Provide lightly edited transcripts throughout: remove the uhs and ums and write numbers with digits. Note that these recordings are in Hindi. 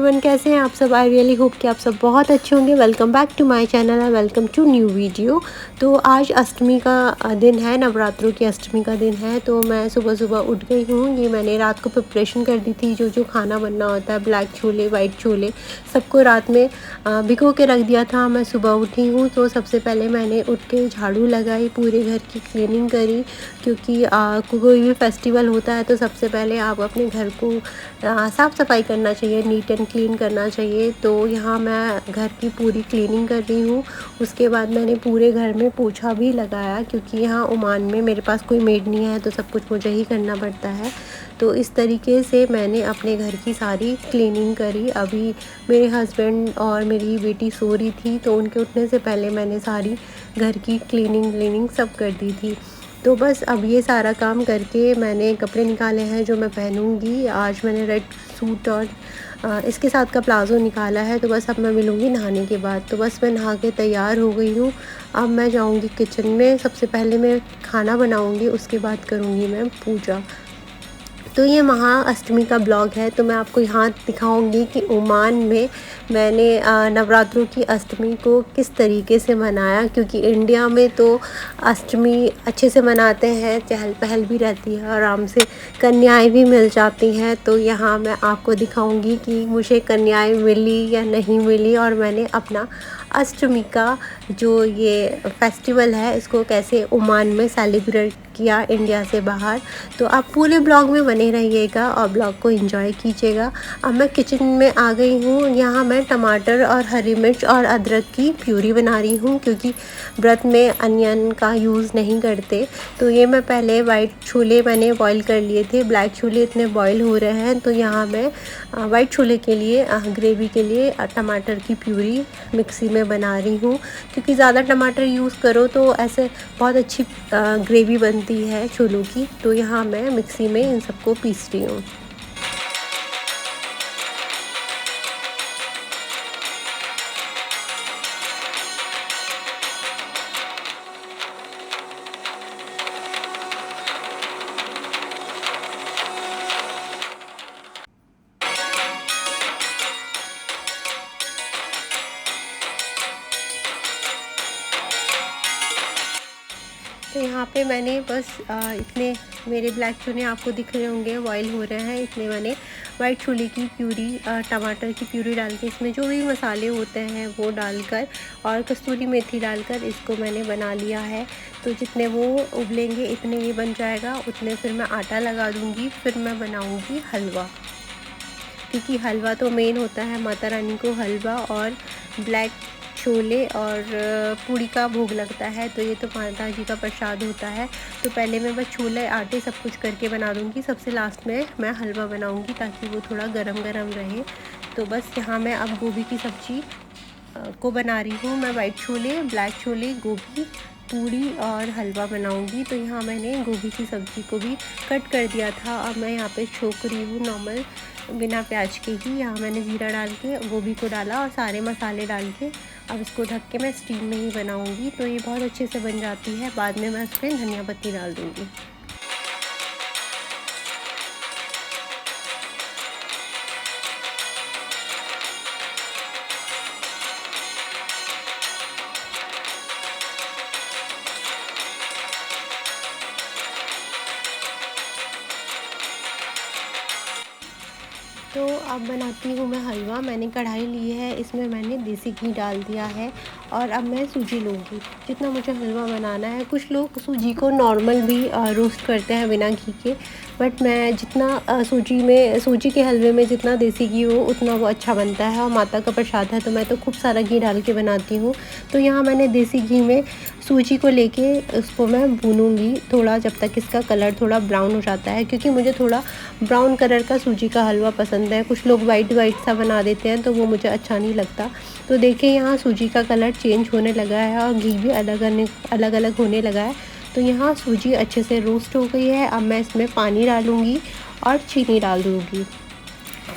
एवरीवन, कैसे हैं आप सब। आई रियली होप कि आप सब बहुत अच्छे होंगे। Welcome back to my channel and welcome to new video. तो आज अष्टमी का दिन है, नवरात्रों की अष्टमी का दिन है। तो मैं सुबह सुबह उठ गई हूँ। ये मैंने रात को प्रिपरेशन कर दी थी। जो खाना बनना होता है, ब्लैक छोले, वाइट छोले, सबको रात में भिगो के रख दिया था। मैं सुबह उठी हूँ तो सबसे पहले मैंने उठ के झाड़ू लगाई, पूरे घर की क्लीनिंग करी, क्योंकि कोई भी फेस्टिवल होता है तो सबसे पहले आप अपने घर को साफ़ सफाई करना चाहिए, नीट एंड क्लीन करना चाहिए। तो यहाँ मैं घर की पूरी क्लीनिंग कर रही हूँ। उसके बाद मैंने पूरे घर में पोछा भी लगाया, क्योंकि यहाँ ओमान में मेरे पास कोई मेड नहीं है तो सब कुछ मुझे ही करना पड़ता है। तो इस तरीके से मैंने अपने घर की सारी क्लीनिंग करी। अभी मेरे हस्बैंड और मेरी बेटी सो रही थी तो उनके उठने से पहले मैंने सारी घर की क्लीनिंग सब कर दी थी। तो बस अब ये सारा काम करके मैंने कपड़े निकाले हैं जो मैं पहनूंगी। आज मैंने रेड सूट और इसके साथ का प्लाज़ो निकाला है। तो बस अब मैं मिलूँगी नहाने के बाद। तो बस मैं नहा के तैयार हो गई हूँ। अब मैं जाऊँगी किचन में। सबसे पहले मैं खाना बनाऊँगी, उसके बाद करूँगी मैं पूजा। तो ये महाअष्टमी का ब्लॉग है। तो मैं आपको यहाँ दिखाऊंगी कि ओमान में मैंने नवरात्रों की अष्टमी को किस तरीके से मनाया, क्योंकि इंडिया में तो अष्टमी अच्छे से मनाते हैं, चहल पहल भी रहती है, आराम से कन्याएं भी मिल जाती हैं। तो यहाँ मैं आपको दिखाऊंगी कि मुझे कन्याएं मिली या नहीं मिली, और मैंने अपना अष्टमी का जो ये फेस्टिवल है इसको कैसे ओमान में सेलिब्रेट किया इंडिया से बाहर। तो आप पूरे ब्लॉग में बने रहिएगा और ब्लॉग को एंजॉय कीजिएगा। अब मैं किचन में आ गई हूँ। यहाँ मैं टमाटर और हरी मिर्च और अदरक की प्यूरी बना रही हूँ, क्योंकि व्रत में अनियन का यूज़ नहीं करते। तो ये मैं पहले वाइट छोले मैंने बॉईल कर लिए थे। ब्लैक छोले इतने बॉईल हो रहे हैं तो यहाँ मैं वाइट छोले के लिए ग्रेवी के लिए टमाटर की प्यूरी मिक्सी में बना रही हूँ, क्योंकि ज़्यादा टमाटर यूज़ करो तो ऐसे बहुत अच्छी ग्रेवी बनती है छोलों की। तो यहाँ मैं मिक्सी में इन सबको पीस रही हूँ। तो यहाँ पे मैंने बस इतने मेरे ब्लैक चने आपको दिख रहे होंगे बॉईल हो रहे हैं, इसमें मैंने वाइट छोले की प्यूरी, टमाटर की प्यूरी डाल के इसमें जो भी मसाले होते हैं वो डालकर और कस्तूरी मेथी डालकर इसको मैंने बना लिया है। तो जितने वो उबलेंगे इतने ये बन जाएगा, उतने फिर मैं आटा लगा दूँगी। फिर मैं बनाऊँगी हलवा, क्योंकि हलवा तो मेन होता है, माता रानी को हलवा और ब्लैक छोले और पूड़ी का भोग लगता है। तो ये तो माता जी का प्रसाद होता है। तो पहले मैं बस छोले आटे सब कुछ करके बना दूँगी, सबसे लास्ट में मैं हलवा बनाऊँगी ताकि वो थोड़ा गरम गरम रहे। तो बस यहाँ मैं अब गोभी की सब्ज़ी को बना रही हूँ। मैं वाइट छोले, ब्लैक छोले, गोभी, पूड़ी और हलवा बनाऊंगी। तो यहाँ मैंने गोभी की सब्ज़ी को भी कट कर दिया था। अब मैं यहाँ पे छोक रही हूँ नॉर्मल बिना प्याज के ही। यहाँ मैंने ज़ीरा डाल के गोभी को डाला और सारे मसाले डाल के अब इसको ढक के मैं स्टीम में ही बनाऊंगी। तो ये बहुत अच्छे से बन जाती है। बाद में मैं उसमें धनिया पत्ती डाल दूँगी। तो अब बनाती हूँ मैं हलवा। मैंने कढ़ाई ली है, इसमें मैंने देसी घी डाल दिया है और अब मैं सूजी लूँगी जितना मुझे हलवा बनाना है। कुछ लोग सूजी को नॉर्मल भी रोस्ट करते हैं बिना घी के, बट मैं जितना सूजी के हलवे में जितना देसी घी हो उतना वो अच्छा बनता है, और माता का प्रसाद है तो मैं तो खूब सारा घी डाल के बनाती हूँ। तो यहाँ मैंने देसी घी में सूजी को लेके उसको मैं भूनूंगी थोड़ा, जब तक इसका कलर थोड़ा ब्राउन हो जाता है, क्योंकि मुझे थोड़ा ब्राउन कलर का सूजी का हलवा पसंद है। कुछ लोग वाइट वाइट सा बना देते हैं तो वो मुझे अच्छा नहीं लगता। तो देखिए यहाँ सूजी का कलर चेंज होने लगा है और घी भी अलग अलग होने लगा है। तो यहाँ सूजी अच्छे से रोस्ट हो गई है। अब मैं इसमें पानी डालूँगी और चीनी डाल दूँगी।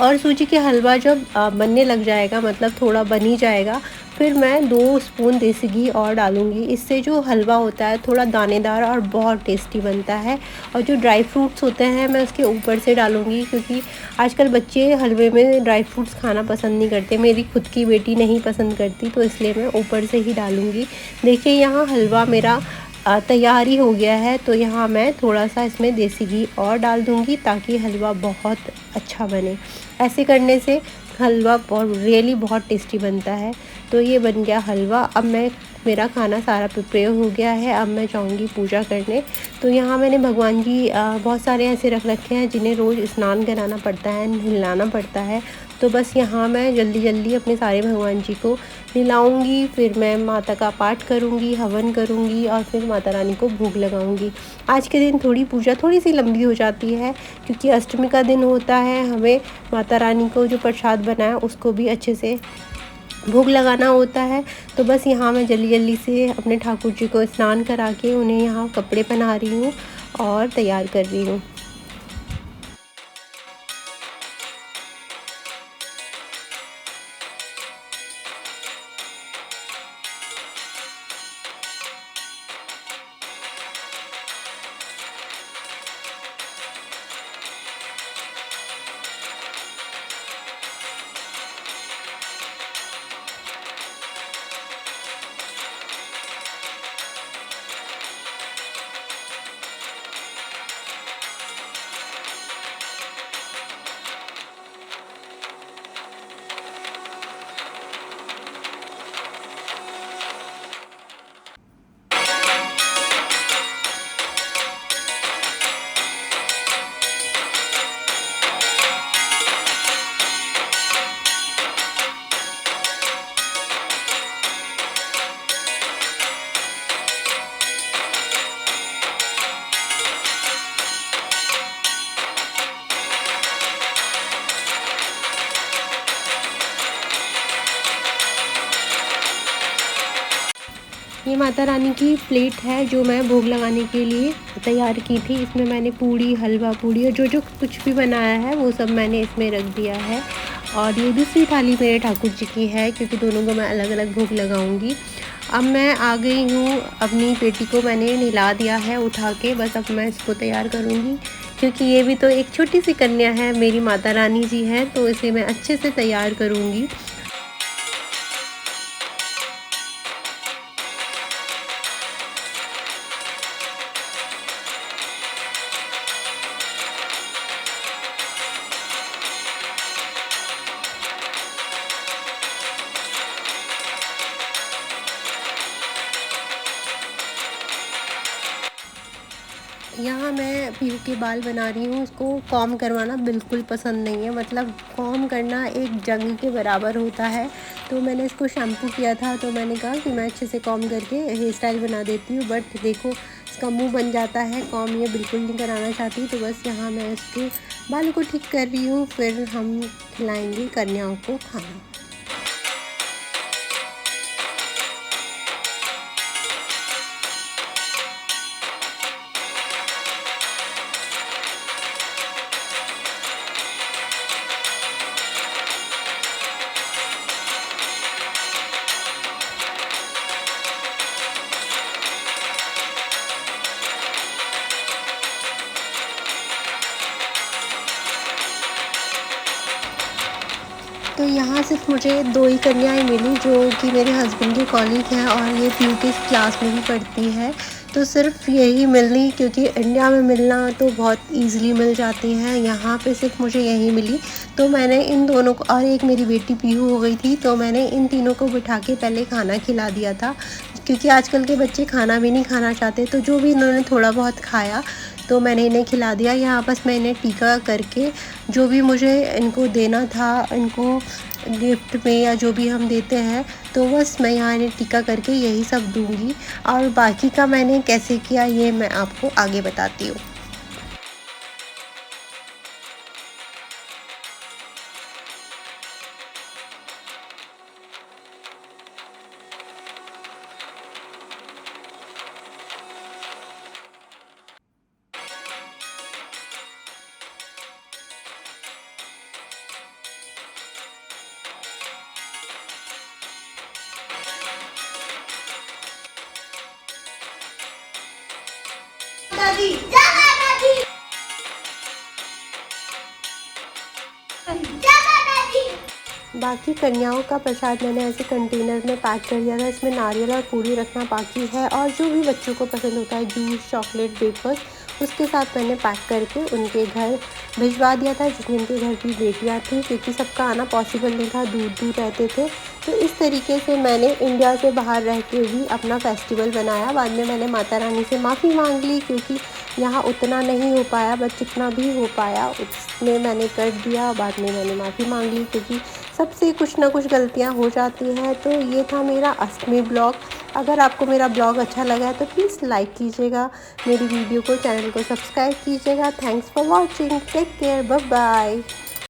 और सूजी के हलवा जब बनने लग जाएगा, मतलब थोड़ा बन ही जाएगा, फिर मैं 2 स्पून देसी घी और डालूँगी। इससे जो हलवा होता है थोड़ा दानेदार और बहुत टेस्टी बनता है। और जो ड्राई फ्रूट्स होते हैं मैं उसके ऊपर से डालूँगी, क्योंकि आजकल बच्चे हलवे में ड्राई फ्रूट्स खाना पसंद नहीं करते। मेरी खुद की बेटी नहीं पसंद करती, तो इसलिए मैं ऊपर से ही डालूँगी। देखिए यहाँ हलवा मेरा तैयार ही हो गया है। तो यहाँ मैं थोड़ा-सा इसमें देसी घी और डाल दूँगी, ताकि हलवा बहुत अच्छा बने। ऐसे करने से हलवा रियली बहुत टेस्टी बनता है। तो ये बन गया हलवा। अब मेरा खाना सारा प्रिपेयर हो गया है। अब मैं जाऊँगी पूजा करने। तो यहाँ मैंने भगवान जी बहुत सारे ऐसे रख रखे हैं जिन्हें रोज़ स्नान कराना पड़ता है, नहलाना पड़ता है। तो बस यहाँ मैं जल्दी-जल्दी अपने सारे भगवान जी को नहलाऊँगी, फिर मैं माता का पाठ करूँगी, हवन करूँगी और फिर माता रानी को भोग लगाऊँगी। आज के दिन पूजा थोड़ी-सी लंबी हो जाती है, क्योंकि अष्टमी का दिन होता है। हमें माता रानी को जो प्रसाद बना है उसको भी अच्छे से भोग लगाना होता है। तो बस यहाँ मैं जल्दी-जल्दी से अपने ठाकुर जी को स्नान करा के उन्हें यहाँ कपड़े पहना रही हूँ और तैयार कर रही हूँ। ये माता रानी की प्लेट है जो मैं भोग लगाने के लिए तैयार की थी। इसमें मैंने पूड़ी, हलवा पूड़ी और जो कुछ भी बनाया है वो सब मैंने इसमें रख दिया है। और ये दूसरी थाली मेरे ठाकुर जी की है, क्योंकि दोनों को मैं अलग-अलग भोग लगाऊंगी। अब मैं आ गई हूँ, अपनी बेटी को मैंने नहला दिया है उठा के। बस अब मैं इसको तैयार करूँगी, क्योंकि ये भी तो एक छोटी सी कन्या है, मेरी माता रानी जी है, तो इसे मैं अच्छे से तैयार करूँगी। यहाँ मैं पीहू के बाल बना रही हूँ। इसको कॉम करवाना बिल्कुल पसंद नहीं है, मतलब कॉम करना एक जंग के बराबर होता है। तो मैंने इसको शैम्पू किया था, तो मैंने कहा कि मैं अच्छे से कॉम करके हेयर स्टाइल बना देती हूँ। बट देखो इसका मुंह बन जाता है, कॉम ये बिल्कुल नहीं कराना चाहती। तो बस यहाँ मैं इसके बालों को ठीक कर रही हूँ, फिर हम खिलाएँगे कन्याओं को खाना। तो यहाँ सिर्फ मुझे 2 ही कन्याएँ मिली, जो कि मेरे हस्बैंड की कॉलीग हैं और ये पीयू की क्लास में भी पढ़ती है। तो सिर्फ यही मिली, क्योंकि इंडिया में मिलना तो बहुत ईज़िली मिल जाती हैं, यहाँ पे सिर्फ मुझे यही मिली। तो मैंने इन दोनों को, और एक मेरी बेटी पीहू हो गई थी, तो मैंने इन तीनों को बिठा के पहले खाना खिला दिया था। क्योंकि आजकल के बच्चे खाना भी नहीं खाना चाहते, तो जो भी इन्होंने थोड़ा बहुत खाया तो मैंने इन्हें खिला दिया। यहाँ बस मैं इन्हें टीका करके जो भी मुझे इनको देना था, इनको गिफ्ट में या जो भी हम देते हैं, तो बस मैं यहाँ इन्हें टीका करके यही सब दूँगी। और बाकी का मैंने कैसे किया ये मैं आपको आगे बताती हूँ। बाकी कन्याओं का प्रसाद मैंने ऐसे कंटेनर में पैक कर दिया था। इसमें नारियल और पूरी रखना बाकी है, और जो भी बच्चों को पसंद होता है जूस, चॉकलेट, वेफर्स, उसके साथ मैंने पैक करके उनके घर भिजवा दिया था, जिसमें उनके घर की बेटियां थी, क्योंकि सबका आना पॉसिबल नहीं था, दूर दूर रहते थे। तो इस तरीके से मैंने इंडिया से बाहर रह के भी अपना फेस्टिवल बनाया। बाद में मैंने माता रानी से माफ़ी मांग ली, क्योंकि यहाँ उतना नहीं हो पाया, बट जितना भी हो पाया उसमें मैंने कर दिया। बाद में मैंने माफ़ी मांग ली, क्योंकि सबसे कुछ ना कुछ गलतियाँ हो जाती हैं। तो ये था मेरा अष्टमी ब्लॉग। अगर आपको मेरा ब्लॉग अच्छा लगा है तो प्लीज़ लाइक कीजिएगा, मेरी वीडियो को, चैनल को सब्सक्राइब कीजिएगा। Thanks for watching, take care, bye bye.